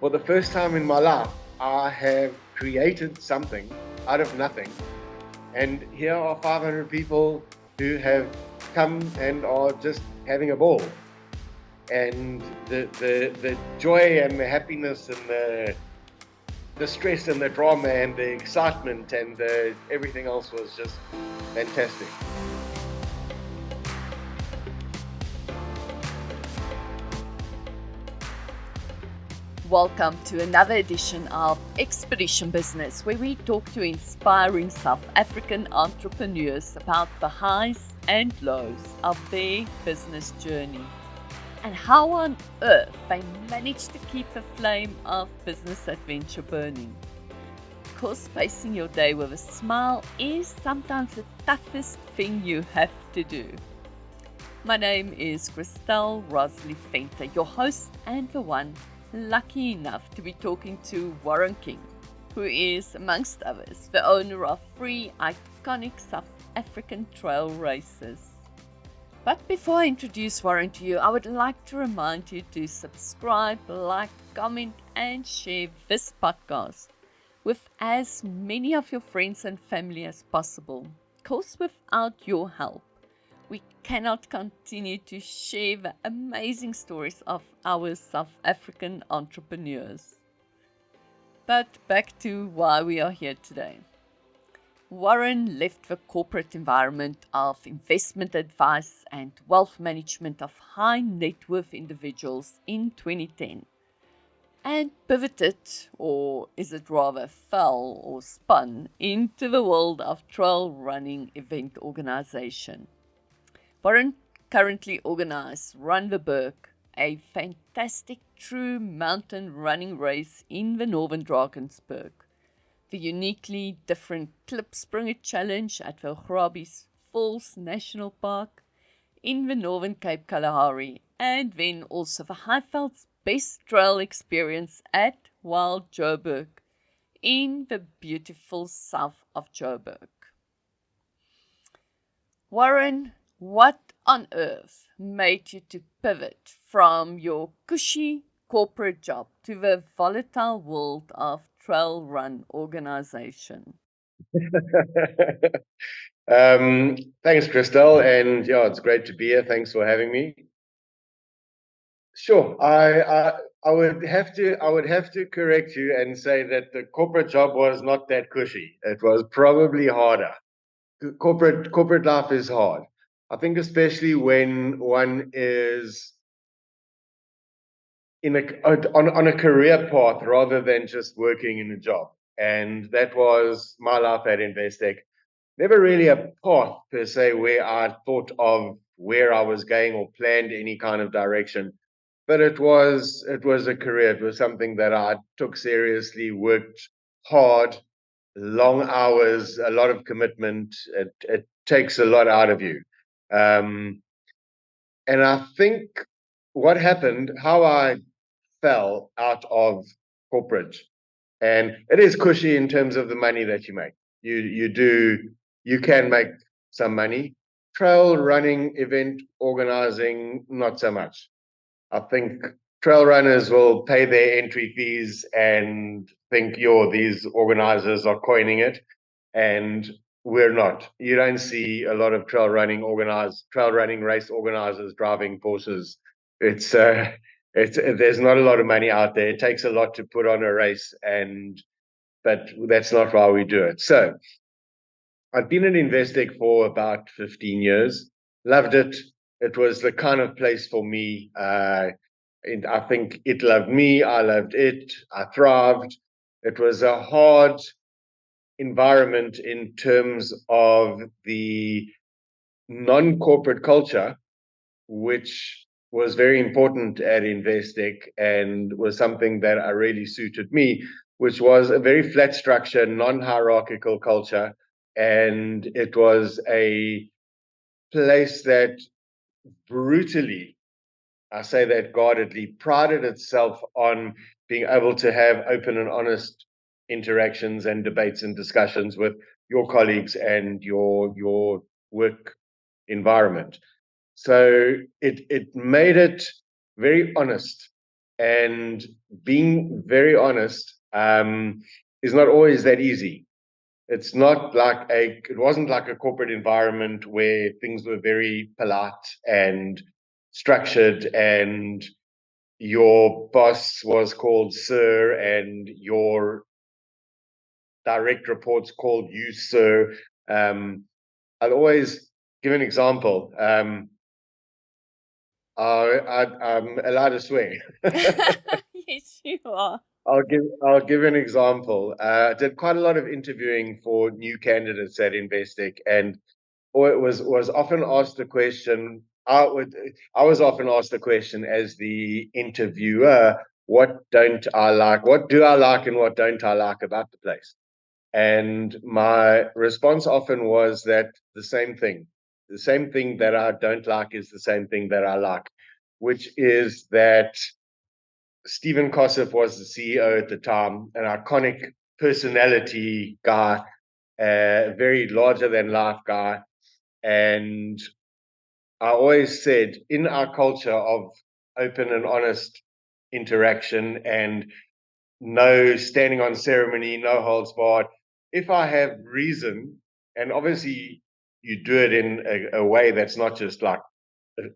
For the first time in my life, I have created something out of nothing. And here are 500 people who have come and are just having a ball. And the joy and the happiness and the stress and the drama and the excitement and everything else was just fantastic. Welcome to another edition of Expedition Business, where we talk to inspiring South African entrepreneurs about the highs and lows of their business journey and how on earth they manage to keep the flame of business adventure burning. Of course, facing your day with a smile is sometimes the toughest thing you have to do. My name is Christelle Rosley Venter, your host and the one lucky enough to be talking to Warren King, who is, amongst others, the owner of 3 iconic South African trail races. But before I introduce Warren to you, I would like to remind you to subscribe, like, comment, and share this podcast with as many of your friends and family as possible. Of course, without your help, we cannot continue to share the amazing stories of our South African entrepreneurs. But back to why we are here today. Warren left the corporate environment of investment advice and wealth management of high net worth individuals in 2010 and pivoted, or is it rather fell or spun, into the world of trail running event organization. Warren currently organizes Run the Berg, a fantastic true mountain running race in the Northern Drakensberg, the uniquely different Klipspringer Challenge at the Grabie's Falls National Park in the Northern Cape Kalahari, and then also the Highveld's best trail experience at Wild Joburg in the beautiful south of Joburg. Warren, what on earth made you to pivot from your cushy corporate job to the volatile world of trail run organization? Thanks, Christelle, and yeah, it's great to be here. Thanks for having me. Sure, I would have to correct you and say that the corporate job was not that cushy. It was probably harder. Corporate life is hard. I think especially when one is in on a career path rather than just working in a job. And that was my life at Investec. Never really a path per se where I thought of where I was going or planned any kind of direction. But it was a career. It was something that I took seriously, worked hard, long hours, a lot of commitment. It takes a lot out of you. Um, and I think what happened, how I fell out of corporate, and it is cushy in terms of the money that you make. You can make some money. Trail running, event organizing, not so much. I think trail runners will pay their entry fees and think, these organizers are coining it. And we're not. You don't see a lot of trail running race organizers driving Porsches. It's there's not a lot of money out there. It takes a lot to put on a race, but that's not why we do it. So I've been in Investec for about 15 years. Loved it. It was the kind of place for me. And I think it loved me. I loved it. I thrived. It was a hard environment in terms of the non-corporate culture, which was very important at Investec and was something that really suited me, which was a very flat structure, non-hierarchical culture. And it was a place that brutally, I say that guardedly, prided itself on being able to have open and honest interactions and debates and discussions with your colleagues and your work environment. So it made it very honest And being very honest is not always that easy. It's not like it wasn't like a corporate environment where things were very polite and structured, and your boss was called sir and your direct reports called you sir. I'll always give an example. I'm allowed to swear. Yes, you are. I'll give an example. I did quite a lot of interviewing for new candidates at Investec, and or it was often asked the question. I was often asked the question as the interviewer, what don't I like? What do I like and what don't I like about the place? And my response often was that the same thing. The same thing that I don't like is the same thing that I like, which is that Stephen Kossif was the CEO at the time, an iconic personality guy, a very larger than life guy. And I always said, in our culture of open and honest interaction and no standing on ceremony, no holds barred, if I have reason, and obviously you do it in a way that's not just like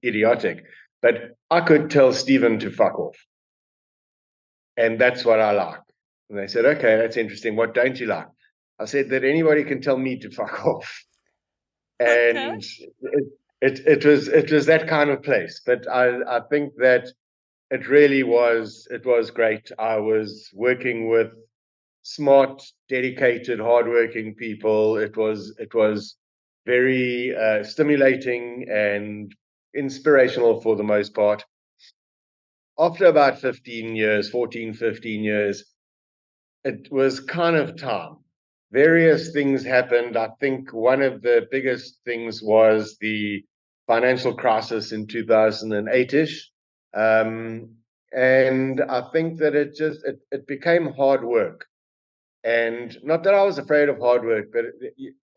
idiotic, but I could tell Stephen to fuck off. And that's what I like. And they said, okay, that's interesting. What don't you like? I said that anybody can tell me to fuck off. Okay. And it was that kind of place. But I think that it was great. I was working with smart, dedicated, hardworking people. It was very stimulating and inspirational for the most part. After about 15 years, 14, 15 years, it was kind of time. Various things happened. I think one of the biggest things was the financial crisis in 2008-ish. And I think that it became hard work. And not that I was afraid of hard work, but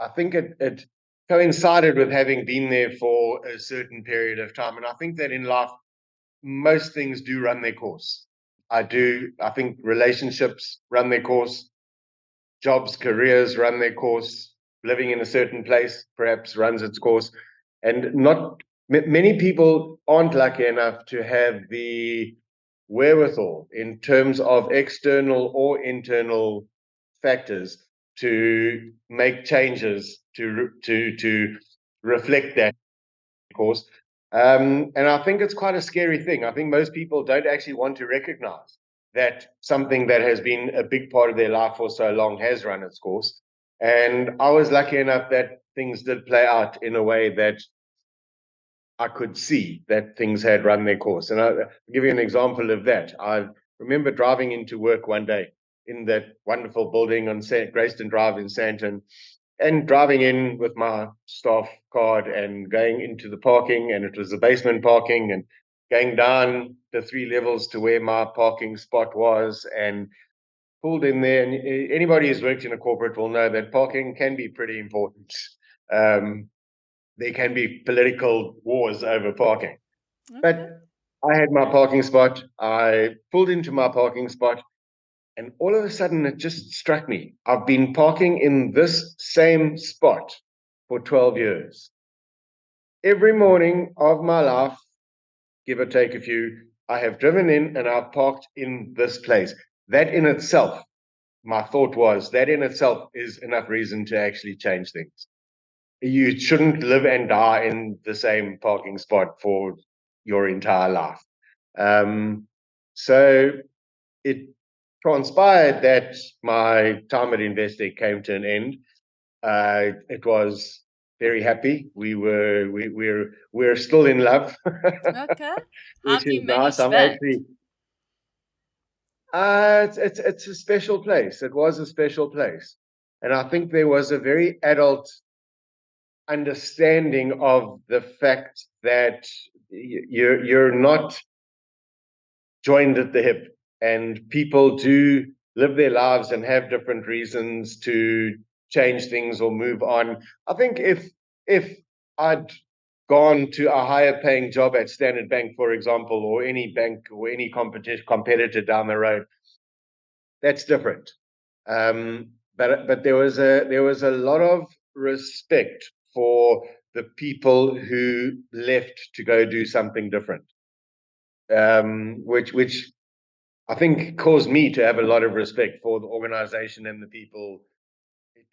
I think it coincided with having been there for a certain period of time. And I think that in life, most things do run their course. I think relationships run their course, jobs, careers run their course, living in a certain place perhaps runs its course. And not many people aren't lucky enough to have the wherewithal in terms of external or internal factors to make changes to reflect that course. And I think it's quite a scary thing. I think most people don't actually want to recognize that something that has been a big part of their life for so long has run its course. And I was lucky enough that things did play out in a way that I could see that things had run their course. And I'll give you an example of that. I remember driving into work one day in that wonderful building on Grayston Drive in Sandton, and driving in with my staff card and going into the parking, and it was the basement parking, and going down the 3 levels to where my parking spot was, and pulled in there. And anybody who's worked in a corporate will know that parking can be pretty important. There can be political wars over parking. Okay. But I had my parking spot. I pulled into my parking spot, and all of a sudden it just struck me. I've been parking in this same spot for 12 years. Every morning of my life, give or take a few, I have driven in and I've parked in this place. That in itself, my thought was, that in itself is enough reason to actually change things. You shouldn't live and die in the same parking spot for your entire life. So it transpired that my time at Investec came to an end. It was very happy. We're still in love, Okay. How which do you is nice. manage I'm that? actually. It's a special place. It was a special place, and I think there was a very adult understanding of the fact that you're not joined at the hip, and people do live their lives and have different reasons to change things or move on. I think if I'd gone to a higher paying job at Standard Bank, for example, or any bank or any competitor down the road, that's different. But there was a lot of respect for the people who left to go do something different, which I think caused me to have a lot of respect for the organization and the people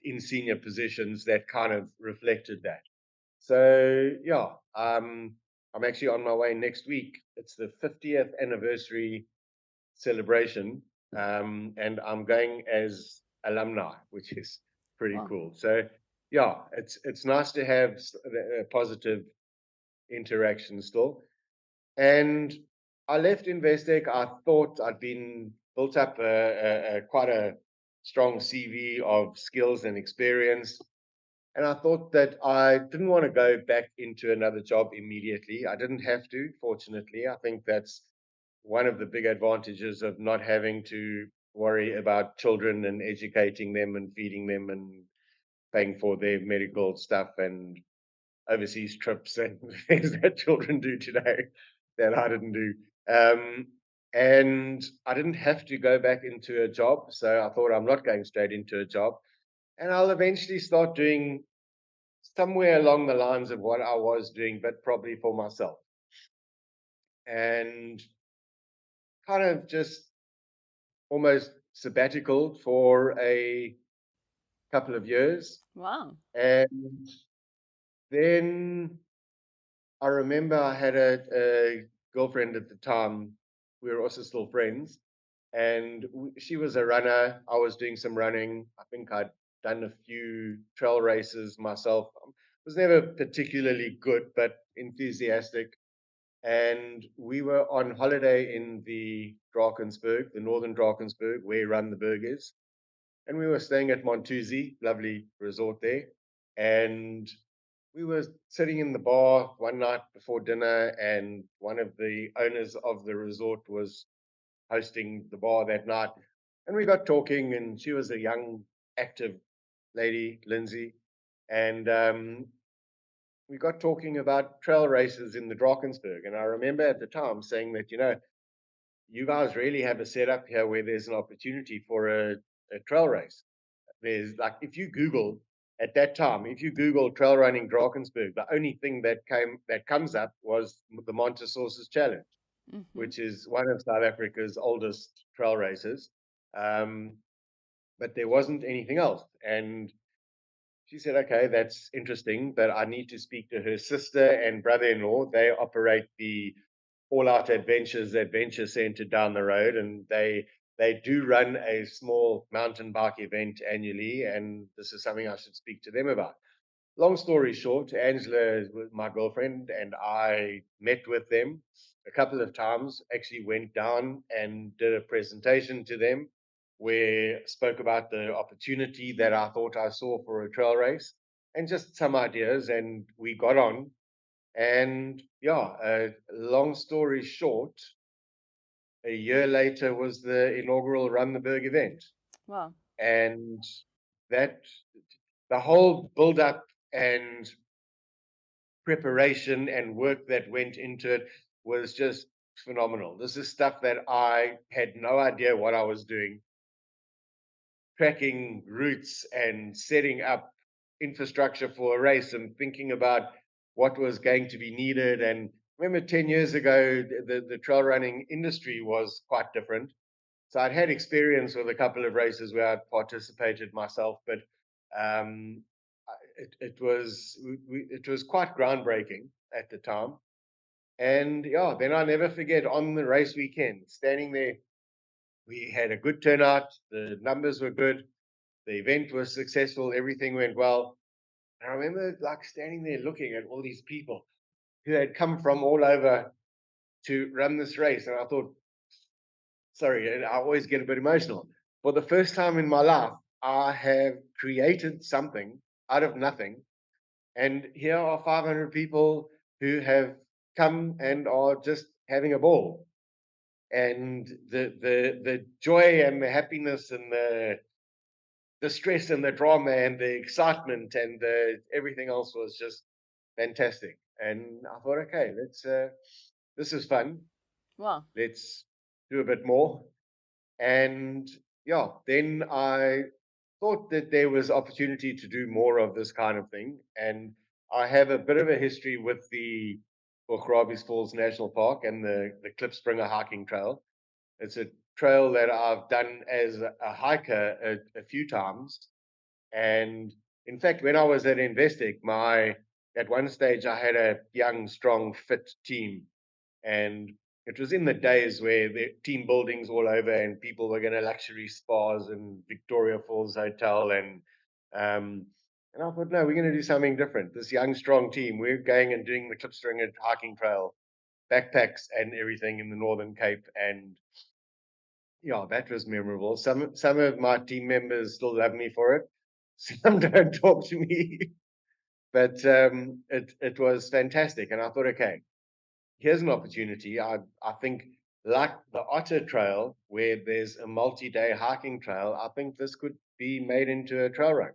in senior positions that kind of reflected that. So yeah, I'm actually on my way next week. It's the 50th anniversary celebration, and I'm going as alumni, which is pretty Wow. cool. So yeah, it's nice to have a positive interaction still. And I left Investec. I thought I'd been built up quite a strong CV of skills and experience. And I thought that I didn't want to go back into another job immediately. I didn't have to, fortunately. I think that's one of the big advantages of not having to worry about children and educating them and feeding them and paying for their medical stuff and overseas trips and things that children do today that I didn't do. Um, and I didn't have to go back into a job. So I thought I'm not going straight into a job. And I'll eventually start doing somewhere along the lines of what I was doing, but probably for myself. And kind of just almost sabbatical for a couple of years. Wow. And then I remember I had a girlfriend at the time. We were also still friends. And she was a runner. I was doing some running. I think I'd done a few trail races myself. Was never particularly good, but enthusiastic. And we were on holiday in the Drakensberg, the Northern Drakensberg, where Run the Berg is. And we were staying at Montuzi, lovely resort there. And we were sitting in the bar one night before dinner, and one of the owners of the resort was hosting the bar that night. And we got talking, and she was a young, active lady, Lindsay. And we got talking about trail races in the Drakensberg. And I remember at the time saying that, you guys really have a setup here where there's an opportunity for a trail race. There's like, if you Google at that time, if you Google trail running Drakensberg, the only thing that comes up was the Montesources Challenge, Mm-hmm. which is one of South Africa's oldest trail races. Um, but there wasn't anything else. And she said, okay, that's interesting, but I need to speak to her sister and brother-in-law. They operate the All Out Adventures Adventure Center down the road, and they do run a small mountain bike event annually, and this is something I should speak to them about. Long story short, Angela, my girlfriend, and I met with them a couple of times, actually went down and did a presentation to them where I spoke about the opportunity that I thought I saw for a trail race and just some ideas. And we got on. And yeah, long story short, a year later was the inaugural Run the Berg event. Wow. And that the whole build up and preparation and work that went into it was just phenomenal. This is stuff that I had no idea what I was doing, tracking routes and setting up infrastructure for a race and thinking about what was going to be needed. And remember, 10 years ago, the trail running industry was quite different. So I'd had experience with a couple of races where I'd participated myself, but um, it was quite groundbreaking at the time. And yeah, then I never forget on the race weekend, standing there, we had a good turnout, the numbers were good, the event was successful, everything went well. And I remember like standing there looking at all these people who had come from all over to run this race. And I thought, sorry, I always get a bit emotional. For the first time in my life, I have created something out of nothing. And here are 500 people who have come and are just having a ball. And the joy and the happiness and the stress and the drama and the excitement and everything else was just fantastic. And I thought, okay, this is fun. Wow. Let's do a bit more. And yeah, then I thought that there was opportunity to do more of this kind of thing. And I have a bit of a history with the Okrabi's Falls National Park and the Klipspringer hiking trail. It's a trail that I've done as a hiker a few times. And in fact, when I was at Investec, at one stage I had a young, strong, fit team, and it was in the days where the team buildings all over and people were going to luxury spas and Victoria Falls Hotel um, and I thought, no, we're going to do something different. This young, strong team, we're going and doing the Klipspringer hiking trail, backpacks and everything in the Northern Cape, and yeah, that was memorable. Some of my team members still love me for it. Some don't talk to me, but it was fantastic. And I thought, okay, here's an opportunity. I think like the Otter Trail, where there's a multi-day hiking trail, I think this could be made into a trail run.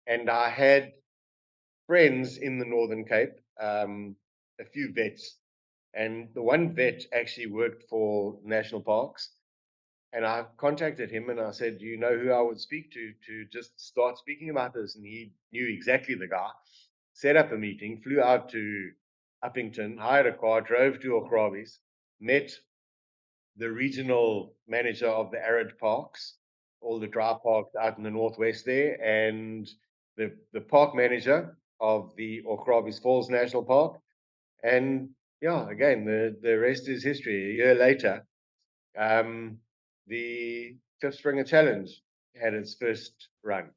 And I had friends in the Northern Cape, a few vets, and the one vet actually worked for national parks. And I contacted him and I said, do you know who I would speak to just start speaking about this? And he knew exactly the guy, set up a meeting, flew out to Uppington, hired a car, drove to Okrabi's, met the regional manager of the arid parks, all the dry parks out in the northwest there, and the park manager of the Okrabi's Falls National Park. And yeah, again, the rest is history. A year later, um, the Klipspringer Challenge had its first run.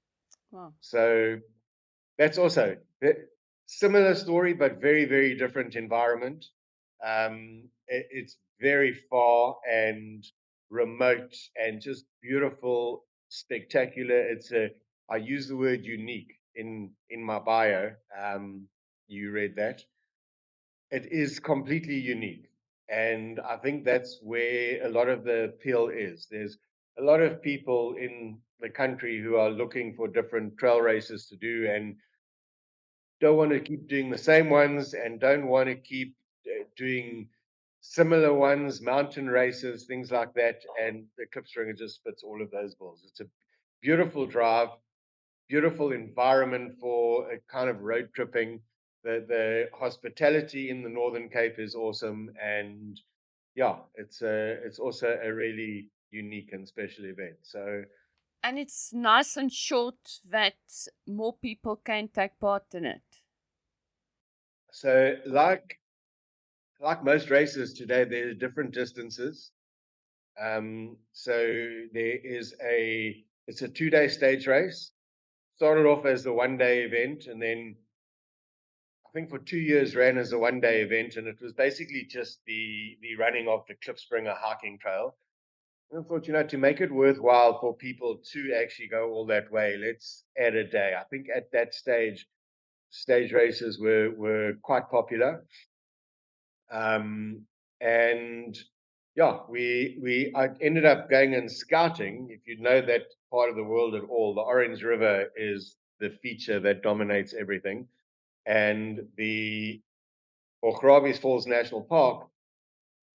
Wow. So that's also a similar story, but very, very different environment. It's very far and remote and just beautiful, spectacular. I use the word unique in my bio. You read that. It is completely unique. And I think that's where a lot of the appeal is. There's a lot of people in the country who are looking for different trail races to do and don't want to keep doing the same ones and don't want to keep doing similar ones, mountain races, things like that. And the Klipspringer just fits all of those bills. It's a beautiful drive, beautiful environment for a kind of road tripping. The hospitality in the Northern Cape is awesome, and yeah, it's also a really unique and special event. And it's nice and short that more people can take part in it. So like most races today, there's different distances. So there is it's a 2-day stage race. Started off as a 1-day event, and then I think for 2 years ran as a 1-day event, and it was basically just the running of the Klipspringer hiking trail. And I thought, to make it worthwhile for people to actually go all that way, let's add a day. I think at that stage races were quite popular. And yeah, I ended up going and scouting. If you know that part of the world at all, the Orange River is the feature that dominates everything. And the Okrabi's Falls National Park,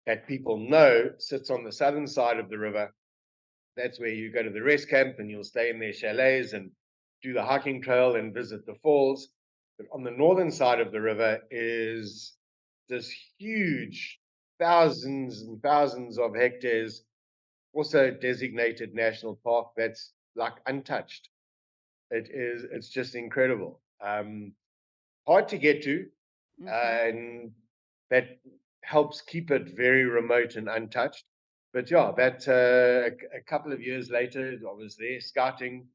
that people know, sits on the southern side of the river. That's where you go to the rest camp and you'll stay in their chalets and do the hiking trail and visit the falls. But on the northern side of the river is this huge, thousands and thousands of hectares, also designated national park that's like untouched. It's just incredible. Hard to get to, Mm-hmm. and that helps keep it very remote and untouched. But yeah, that a couple of years later, I was there scouting.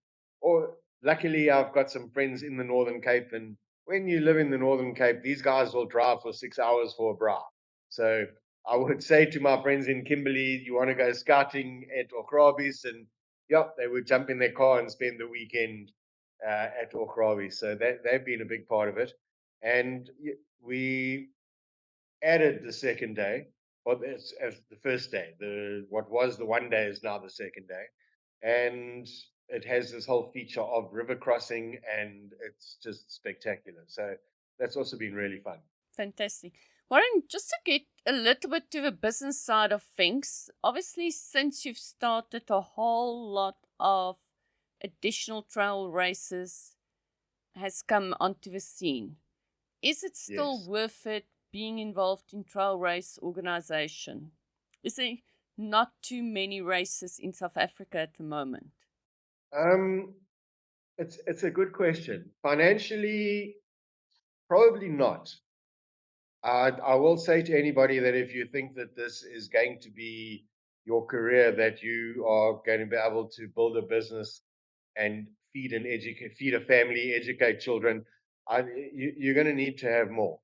Or luckily, I've got some friends in the Northern Cape, and when you live in the Northern Cape, these guys will drive for 6 hours for a bra. So I would say to my friends in Kimberley, you want to go scouting at Okrabi's, and yeah, they would jump in their car and spend the weekend at Okrabi's. So they've been a big part of it. And we added the second day, or as the first day. What was the 1 day is now the second day, and it has this whole feature of river crossing, and it's just spectacular. So that's also been really fun. Fantastic. Warren, just to get a little bit to the business side of things, obviously, since you've started a whole lot of additional trail races has come onto the scene. Is it still Yes. worth it being involved in trail race organization? Is there not too many races in South Africa at the moment? Um, it's a good question. Financially, probably not. I will say to anybody that if you think that this is going to be your career, that you are going to be able to build a business and feed a family, educate children, you're going to need to have more.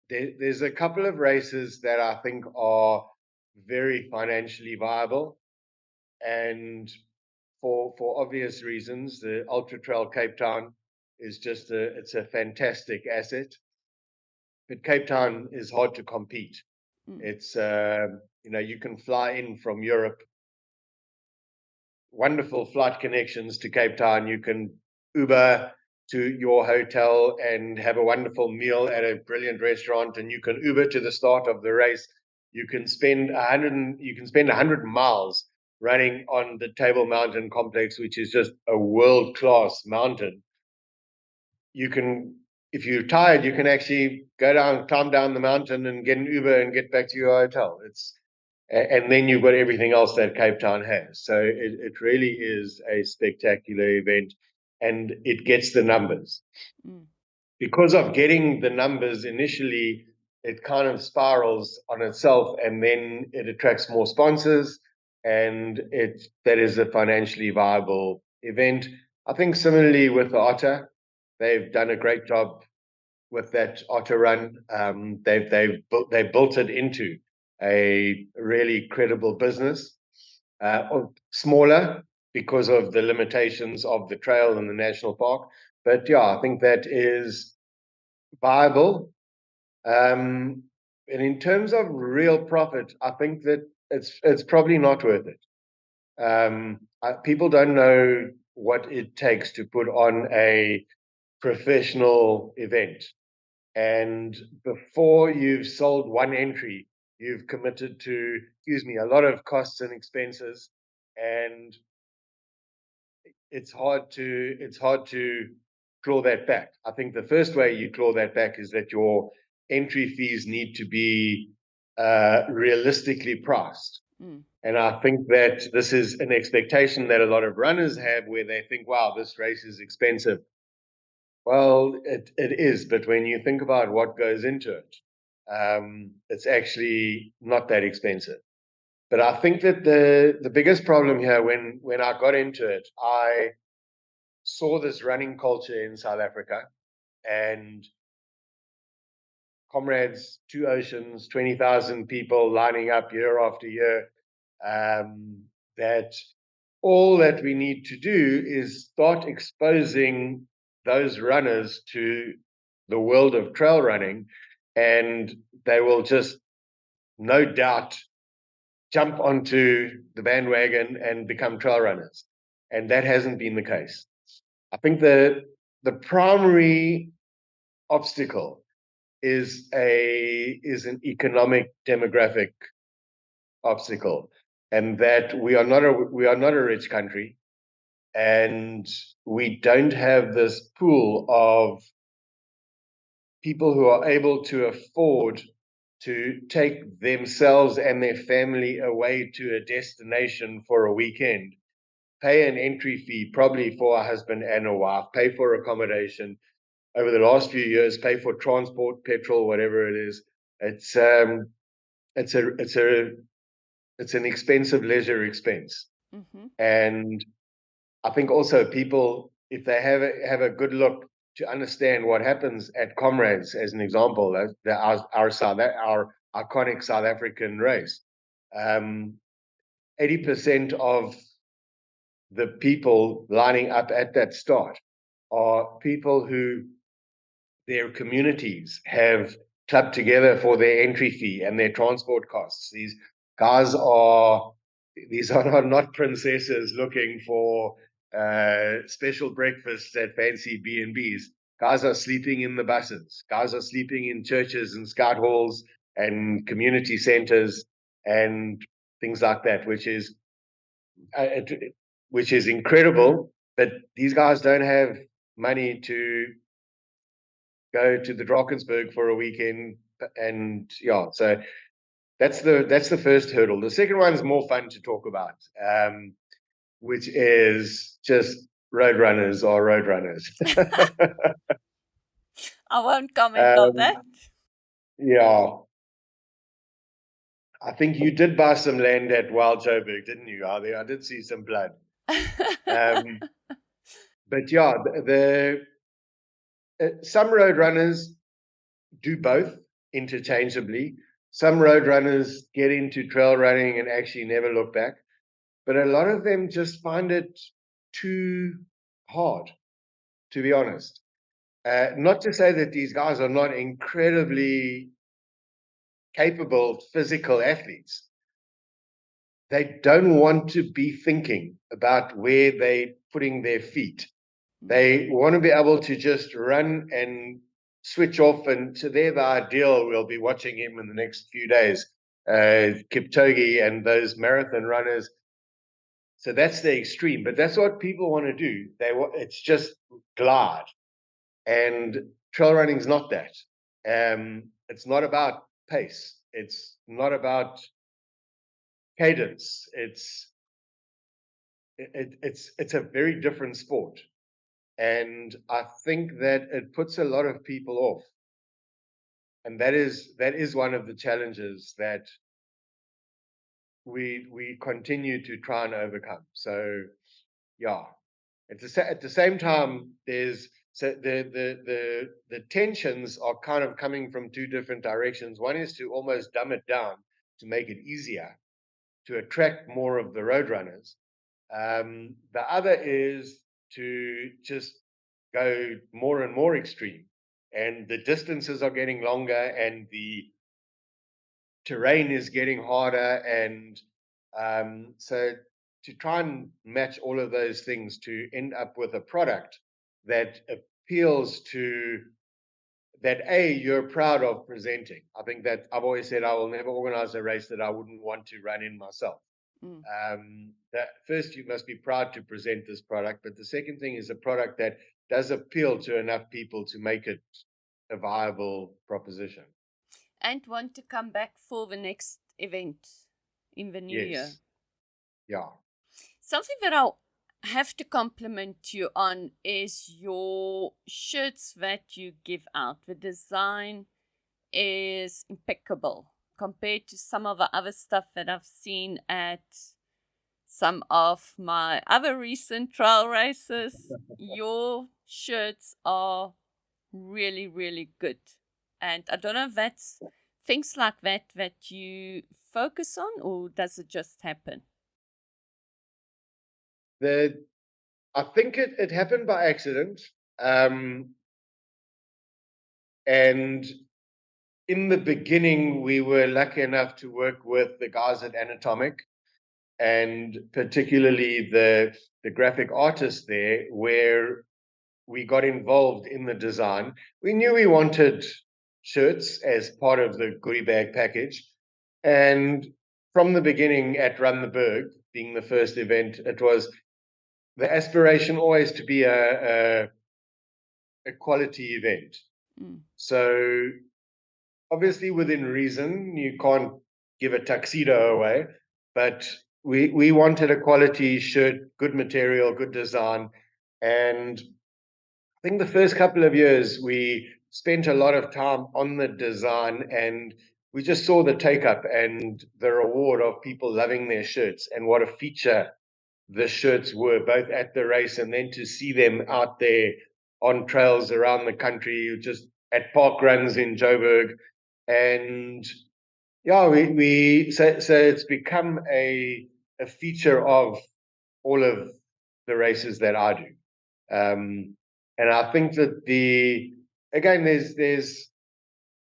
There's a couple of races that I think are very financially viable, and for obvious reasons, the Ultra Trail Cape Town is just it's a fantastic asset. But Cape Town is hard to compete. Mm. It's you can fly in from Europe, wonderful flight connections to Cape Town. You can Uber to your hotel and have a wonderful meal at a brilliant restaurant, and you can Uber to the start of the race. You can spend 100 miles running on the Table Mountain complex, which is just a world class mountain. You can, if you're tired, you can actually go down, climb down the mountain, and get an Uber and get back to your hotel. And then you've got everything else that Cape Town has. So it really is a spectacular event, and it gets the numbers. Mm. Because of getting the numbers initially, it kind of spirals on itself, and then it attracts more sponsors, and that is a financially viable event. I think similarly with the Otter, they've done a great job with that Otter run. They built it into a really credible business, smaller because of the limitations of the trail and the national park. But yeah, I think that is viable. And in terms of real profit, I think that it's probably not worth it. People don't know what it takes to put on a professional event. And before you've sold one entry, you've committed to, a lot of costs and expenses. And it's hard to claw that back. I think the first way you claw that back is that your entry fees need to be realistically priced. Mm. And I think that this is an expectation that a lot of runners have, where they think, wow, this race is expensive. Well, it is, but when you think about what goes into it, it's actually not that expensive. But I think that the biggest problem here, when I got into it, I saw this running culture in South Africa, and comrades, two oceans, 20,000 people lining up year after year. That all that we need to do is start exposing those runners to the world of trail running, and they will just no doubt jump onto the bandwagon and become trail runners. And that hasn't been the case. I think the primary obstacle is an economic demographic obstacle, and that we are not a rich country, and we don't have this pool of people who are able to afford to take themselves and their family away to a destination for a weekend, pay an entry fee, probably for a husband and a wife, pay for accommodation over the last few years, pay for transport, petrol, whatever it is. It's it's a it's a it's an expensive leisure expense. Mm-hmm. And I think also people, if they have a good look to understand what happens at Comrades, as an example, our iconic South African race, 80% of the people lining up at that start are people who their communities have clubbed together for their entry fee and their transport costs. Guys are these are not princesses looking for special breakfasts at fancy B&Bs. Guys are sleeping in the buses. Guys are sleeping in churches and scout halls and community centers and things like that, which is incredible. But these guys don't have money to go to the Drakensberg for a weekend, and yeah, so that's the first hurdle. The second one's more fun to talk about, which is just roadrunners are roadrunners. I won't comment on that. Yeah, I think you did buy some land at Wild Joburg, didn't you? I did see some blood. But yeah, some roadrunners do both interchangeably. Some roadrunners get into trail running and actually never look back, but a lot of them just find it too hard, to be honest. Not to say that these guys are not incredibly capable physical athletes. They don't want to be thinking about where they're putting their feet. They want to be able to just run and switch off. And so they're the ideal. We'll be watching him in the next few days. Kipchoge and those marathon runners. So that's the extreme, but that's what people want to do. It's just glide. And trail running is not that. It's not about pace. It's not about cadence. It's a very different sport. And I think that it puts a lot of people off. And that is one of the challenges that we continue to try and overcome. So yeah, at the same time, the tensions are kind of coming from two different directions. One is to almost dumb it down to make it easier to attract more of the road runners. The other is to just go more and more extreme, and the distances are getting longer and the terrain is getting harder, and so to try and match all of those things to end up with a product that appeals to that you're proud of presenting. I think that I've always said I will never organize a race that I wouldn't want to run in myself. That first, you must be proud to present this product, but the second thing is a product that does appeal to enough people to make it a viable proposition. And want to come back for the next event in the new year. Yeah. Something that I'll have to compliment you on is your shirts that you give out. The design is impeccable compared to some of the other stuff that I've seen at some of my other recent trail races. Your shirts are really, really good. And I don't know if that's things like that you focus on, or does it just happen? I think it happened by accident. And in the beginning, we were lucky enough to work with the guys at Anatomic, and particularly the graphic artist there, where we got involved in the design. We knew we wanted shirts as part of the goodie bag package. And from the beginning at Run the Berg, being the first event, it was the aspiration always to be a quality event. So obviously within reason, you can't give a tuxedo away, but we wanted a quality shirt, good material, good design. And I think the first couple of years we spent a lot of time on the design, and we just saw the take up and the reward of people loving their shirts and what a feature the shirts were, both at the race and then to see them out there on trails around the country, just at park runs in Joburg. And yeah, so it's become a feature of all of the races that I do. And I think that there's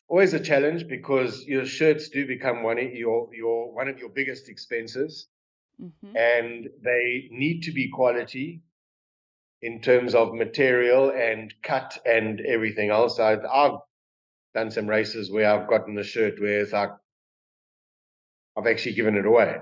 always a challenge, because your shirts do become one of your biggest expenses, and they need to be quality. in terms of material and cut and everything else. I've done some races where I've gotten a shirt where it's like I've actually given it away.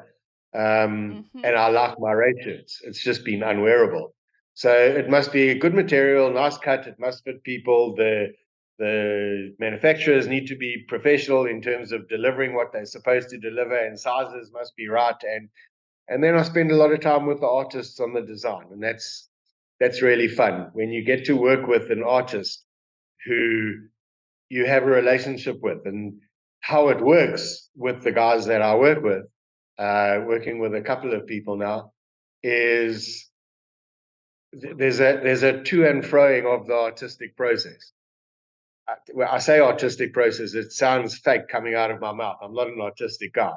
And I like my race shirts. It's just been unwearable. So it must be a good material, nice cut. It must fit people. The manufacturers need to be professional in terms of delivering what they're supposed to deliver, and sizes must be right. And then I spend a lot of time with the artists on the design, and that's really fun when you get to work with an artist who you have a relationship with. And how it works with the guys that I work with, working with a couple of people now, is there's a to and froing of the artistic process. When I say artistic process, it sounds fake coming out of my mouth. I'm not an artistic guy,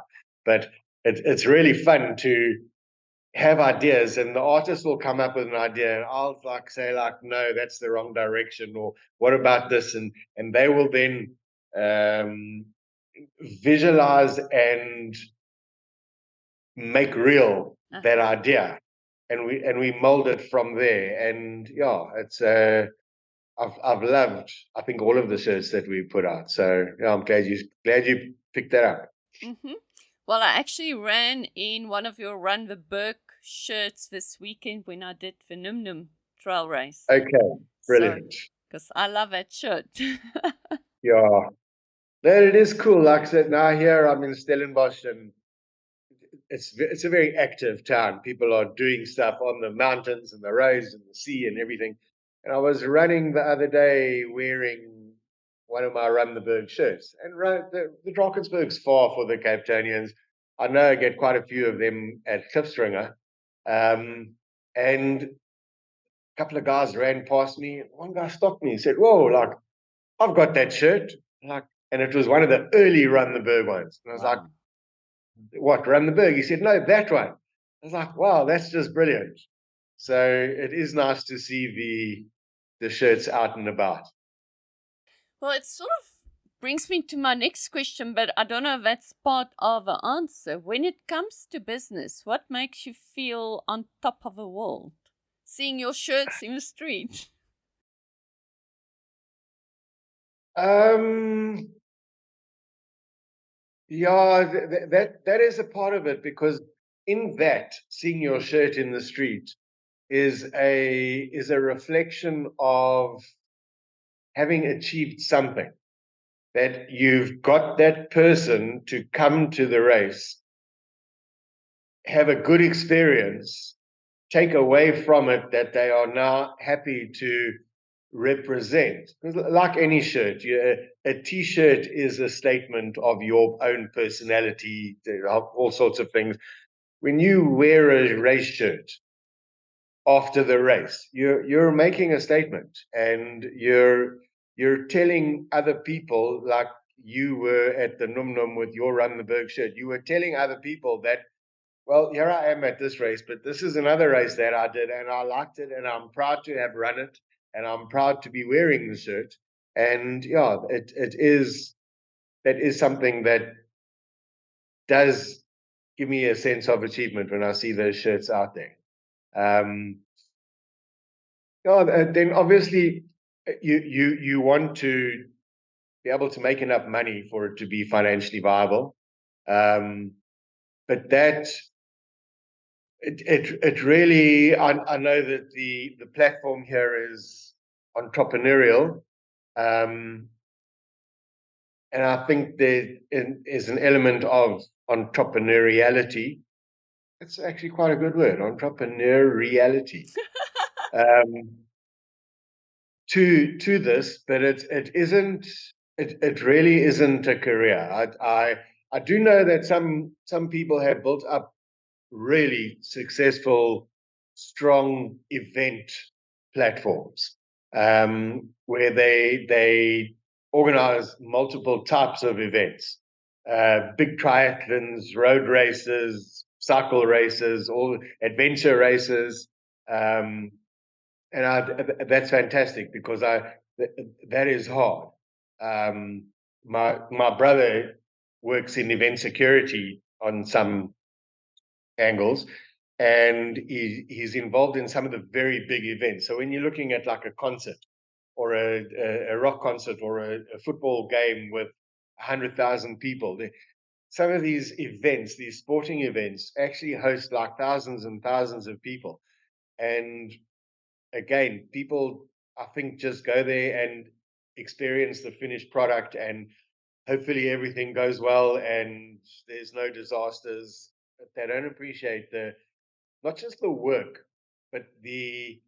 but it's really fun to have ideas, and the artist will come up with an idea, and I'll say no, that's the wrong direction, or what about this, and they will then visualize and make real that idea, and we mold it from there. And yeah, it's I've loved, I think, all of the shirts that we put out. So yeah, I'm glad you picked that up. Well, I actually ran in one of your Run the Berg shirts this weekend when I did the Num Num trail race. Okay, brilliant. Because I love that shirt. Yeah, that it is cool. Like I said, now here I'm in Stellenbosch, and it's a very active town. People are doing stuff on the mountains and the roads and the sea and everything. And I was running the other day wearing one of my Run the Berg shirts. And the Drakensberg's far for the Cape Townians. I know I get quite a few of them at Klipstringer. And a couple of guys ran past me. One guy stopped me and said, "Whoa, like, I've got that shirt." And it was one of the early Run the Berg ones. And I was like, "What, Run the Berg?" He said, "No, that one." I was like, "Wow, that's just brilliant." So it is nice to see the shirts out and about. Well, it sort of brings me to my next question, but I don't know if that's part of the answer. When it comes to business, what makes you feel on top of the world? Seeing your shirts in the street? Yeah, that is a part of it, because in that, seeing your shirt in the street is a reflection of having achieved something. That you've got that person to come to the race, have a good experience, take away from it that they are now happy to represent. Like any shirt, a t-shirt is a statement of your own personality, all sorts of things. When you wear a race shirt after the race, you're making a statement, and you're telling other people, like you were at the Num Num with your Run the Berg shirt. You were telling other people that, well, here I am at this race, but this is another race that I did, and I liked it, and I'm proud to have run it, and I'm proud to be wearing the shirt. And yeah, that is something that does give me a sense of achievement when I see those shirts out there. Then obviously you want to be able to make enough money for it to be financially viable. But that it really, I know that the platform here is entrepreneurial, and I think there is an element of entrepreneuriality. It's actually quite a good word, entrepreneuriality. To this, but it isn't. It really isn't a career. I do know that some people have built up really successful, strong event platforms, where they organize multiple types of events, big triathlons, road races, cycle races, all adventure races. And that's fantastic, because that is hard. My brother works in event security on some angles, and he's involved in some of the very big events. So when you're looking at like a concert or a rock concert or a football game with 100,000 people, some of these events, these sporting events, actually host like thousands and thousands of people. And again, people, I think, just go there and experience the finished product, and hopefully everything goes well and there's no disasters. But they don't appreciate the not just the work, but the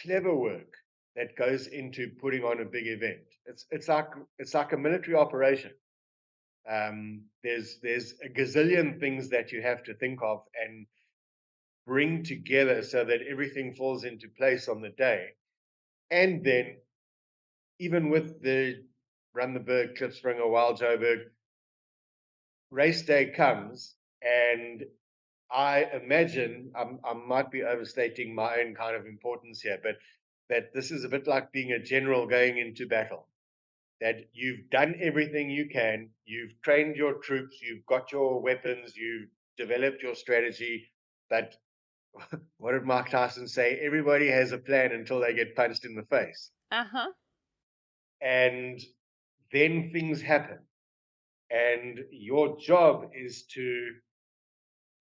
clever work that goes into putting on a big event. It's like a military operation. There's a gazillion things that you have to think of and bring together so that everything falls into place on the day. And then even with the Run the Berg, Klipspringer, Wild Joburg, race day comes, and I imagine I might be overstating my own kind of importance here, but that this is a bit like being a general going into battle. That you've done everything you can, you've trained your troops, you've got your weapons, you've developed your strategy. But what did Mike Tyson say? Everybody has a plan until they get punched in the face. Uh-huh. And then things happen. And your job is to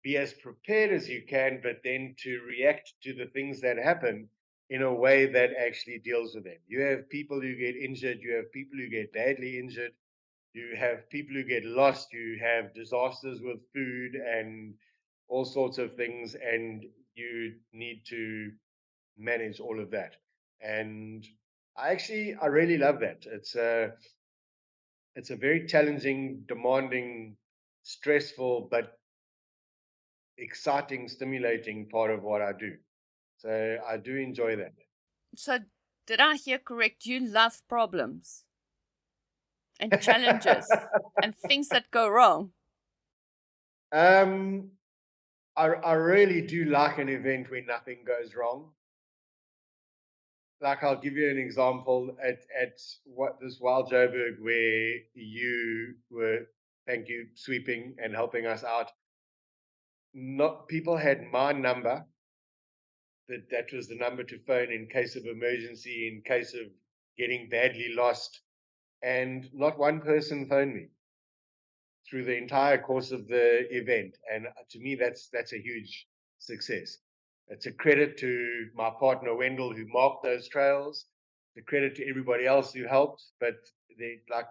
be as prepared as you can, but then to react to the things that happen in a way that actually deals with them. You have people who get injured, you have people who get badly injured, you have people who get lost, you have disasters with food and all sorts of things, and you need to manage all of that. And I really love that. It's a very challenging, demanding, stressful, but exciting, stimulating part of what I do. So I do enjoy that. So, did I hear correct? You love problems and challenges and things that go wrong. um, I really do like an event where nothing goes wrong. Like I'll give you an example at what this Wild Joburg where you were, thank you, sweeping and helping us out. Not people had my number. That was the number to phone in case of emergency, in case of getting badly lost, and not one person phoned me through the entire course of the event. And to me, that's a huge success. It's a credit to my partner Wendell who marked those trails. The credit to everybody else who helped. But they like,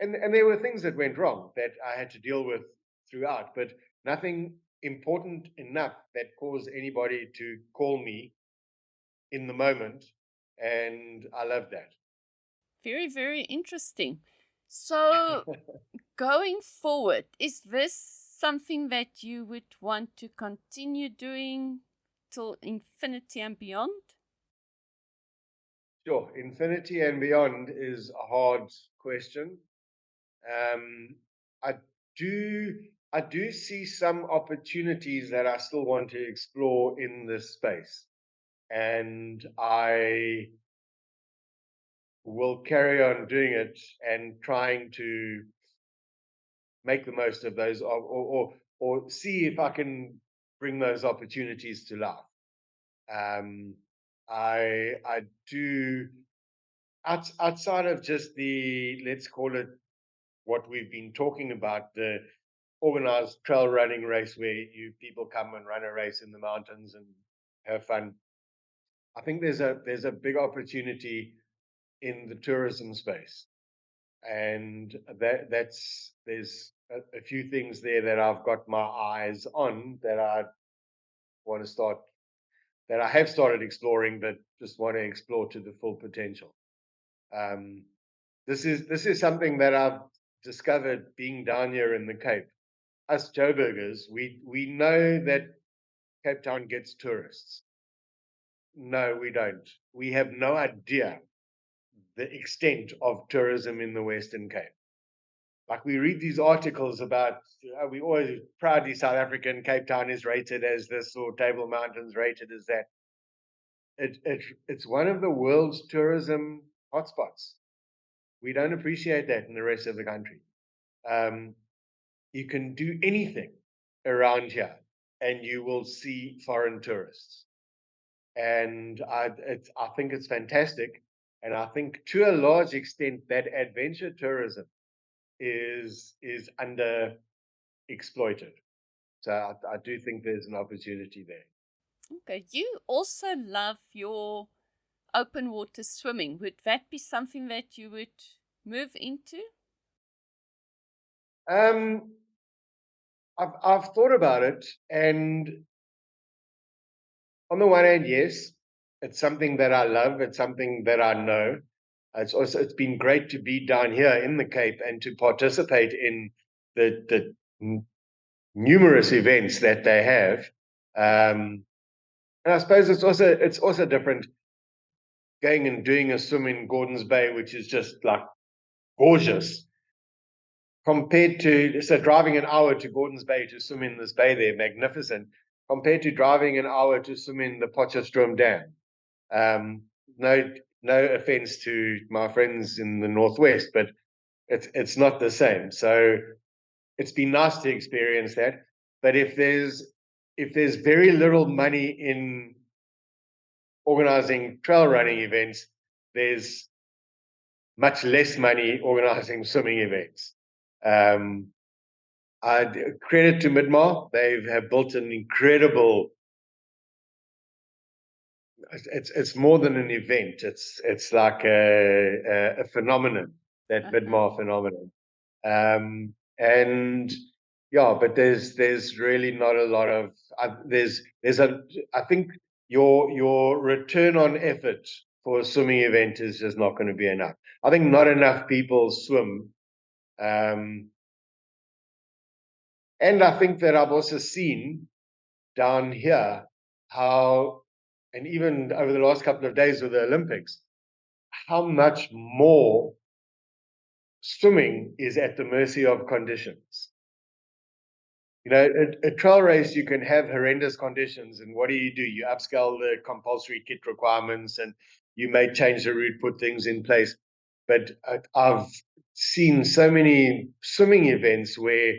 and there were things that went wrong that I had to deal with throughout, but nothing important enough that caused anybody to call me in the moment. And I love that. Very, very interesting. So, going forward, is this something that you would want to continue doing till infinity and beyond? Sure, infinity and beyond is a hard question. Um, I do I do see some opportunities that I still want to explore in this space, and I will carry on doing it and trying to make the most of those, or see if I can bring those opportunities to life. Um, I do outside of just the, let's call it what we've been talking about, the organized trail running race where you people come and run a race in the mountains and have fun. I think there's a big opportunity in the tourism space, and that's there's a few things there that I've got my eyes on that I want to start, that I have started exploring, but just want to explore to the full potential. Um, this is something that I've discovered being down here in the Cape. Us Joburgers, we know that Cape Town gets tourists. No, we don't. We have no idea the extent of tourism in the Western Cape. Like we read these articles about, we always proudly South African, Cape Town is rated as this, or Table Mountain's rated as that. It's one of the world's tourism hotspots. We don't appreciate that in the rest of the country. Um, you can do anything around here, and you will see foreign tourists. And I think it's fantastic. And I think to a large extent that adventure tourism is under exploited. So I do think there's an opportunity there. Okay. You also love your open water swimming. Would that be something that you would move into? Um, I've thought about it, and on the one hand, yes, it's something that I love. It's something that I know. It's been great to be down here in the Cape and to participate in the numerous events that they have. And I suppose it's also different going and doing a swim in Gordons Bay, which is just like gorgeous, compared to driving an hour to Gordons Bay to swim in this bay there, magnificent, compared to driving an hour to swim in the Potchefstroom Dam. Um, no offense to my friends in the Northwest, but it's not the same. So it's been nice to experience that. But if there's very little money in organizing trail running events, there's much less money organizing swimming events. Um, I credit to Midmar; they have built an incredible. It's more than an event. It's like a phenomenon, that Midmar phenomenon. And yeah, but there's really not a lot of there's a I think your return on effort for a swimming event is just not going to be enough. I think not enough people swim, and I think that I've also seen down here how, and even over the last couple of days with the Olympics, how much more swimming is at the mercy of conditions. You know, a trail race, you can have horrendous conditions, and what do? You upscale the compulsory kit requirements, and you may change the route, put things in place. But I've seen so many swimming events where,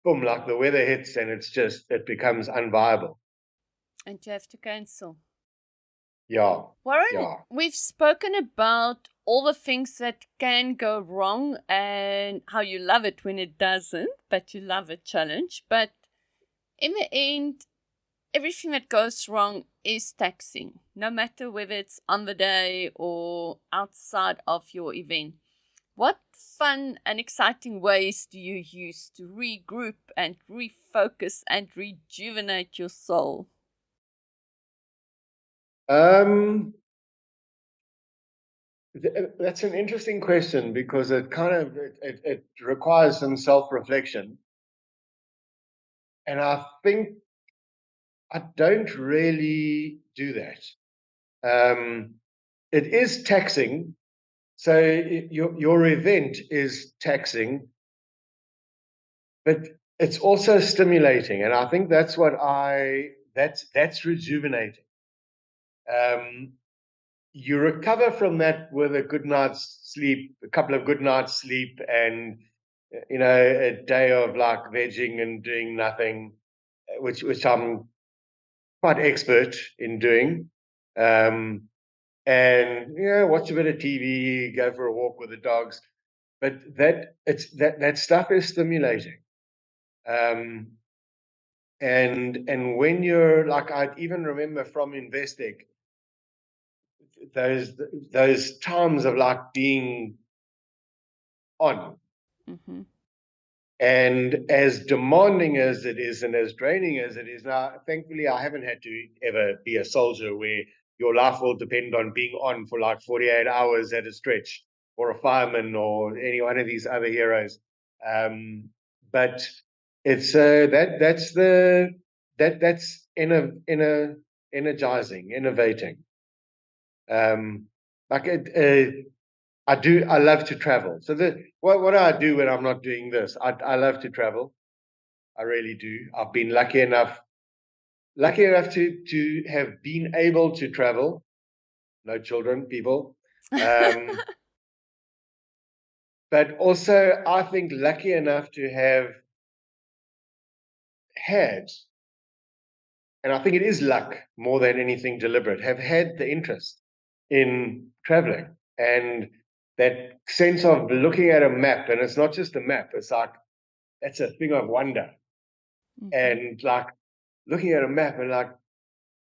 boom, like the weather hits, and it becomes unviable. And you have to cancel. Yeah, Warren, yeah. we've spoken about all the things that can go wrong and how you love it when it doesn't, but you love a challenge. But in the end, everything that goes wrong is taxing, no matter whether it's on the day or outside of your event. What fun and exciting ways do you use to regroup and refocus and rejuvenate your soul? Um, that's an interesting question because it requires some self-reflection, and I think I don't really do that. It is taxing. So your event is taxing, but it's also stimulating, and I think that's rejuvenating. You recover from that with a good night's sleep, a couple of good nights sleep, and a day of like vegging and doing nothing, which I'm quite expert in doing. And watch a bit of TV, go for a walk with the dogs. But that stuff is stimulating. And when you're like, I even remember from Investec those times of like being on. Mm-hmm. And as demanding as it is and as draining as it is now, thankfully, I haven't had to ever be a soldier where your life will depend on being on for like 48 hours at a stretch, or a fireman, or any one of these other heroes. But it's that's energizing, innovating. Like I love to travel. So what do I do when I'm not doing this? I love to travel. I really do. I've been lucky enough to have been able to travel. No children, people. But also I think lucky enough to have had and I think it is luck more than anything deliberate, have had the interest in traveling and that sense of looking at a map. And it's not just a map, it's like, that's a thing of wonder. Mm-hmm. And like looking at a map and like,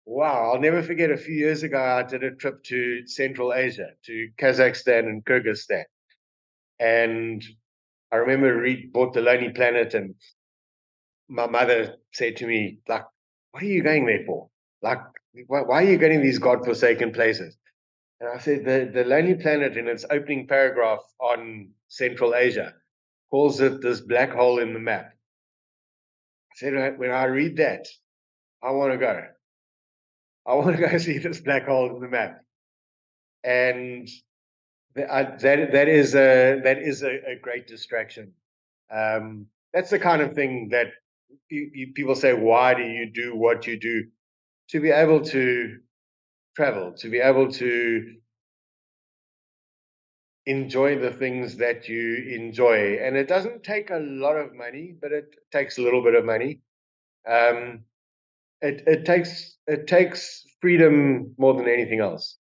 wow, I'll never forget a few years ago, I did a trip to Central Asia, to Kazakhstan and Kyrgyzstan. And I remember bought The Lonely Planet, and my mother said to me, like, what are you going there for? Like, why are you going to these godforsaken places? And I said, the Lonely Planet, in its opening paragraph on Central Asia, calls it this black hole in the map. I said, when I read that, I want to go. I want to go see this black hole in the map. And that is a great distraction. That's the kind of thing that people say, why do you do what you do? To be able to travel, to be able to enjoy the things that you enjoy. And it doesn't take a lot of money, but it takes a little bit of money. Um, it takes freedom more than anything else,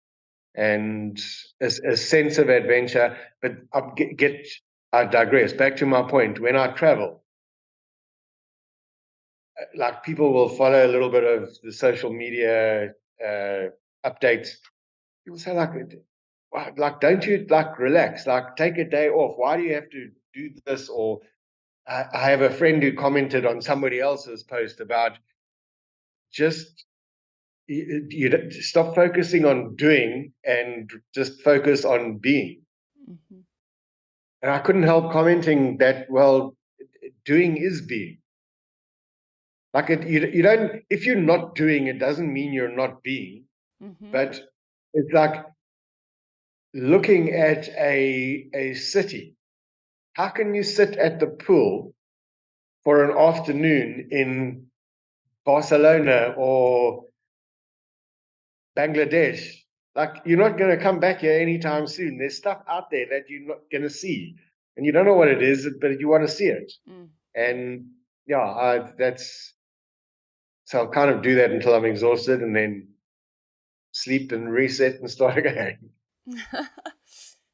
and a sense of adventure. But I digress. Back to my point. When I travel, like people will follow a little bit of the social media updates. People say like, don't you like relax? Like, take a day off. Why do you have to do this? Or I have a friend who commented on somebody else's post about just you stop focusing on doing and just focus on being. Mm-hmm. And I couldn't help commenting that, well, doing is being. Like you don't, if you're not doing, it doesn't mean you're not being. Mm-hmm. But it's like looking at a city. How can you sit at the pool for an afternoon in Barcelona or Bangladesh? Like, you're not going to come back here anytime soon. There's stuff out there that you're not going to see, and you don't know what it is, but you want to see it. Mm. And yeah, that's so I'll kind of do that until I'm exhausted, and then sleep and reset and start again.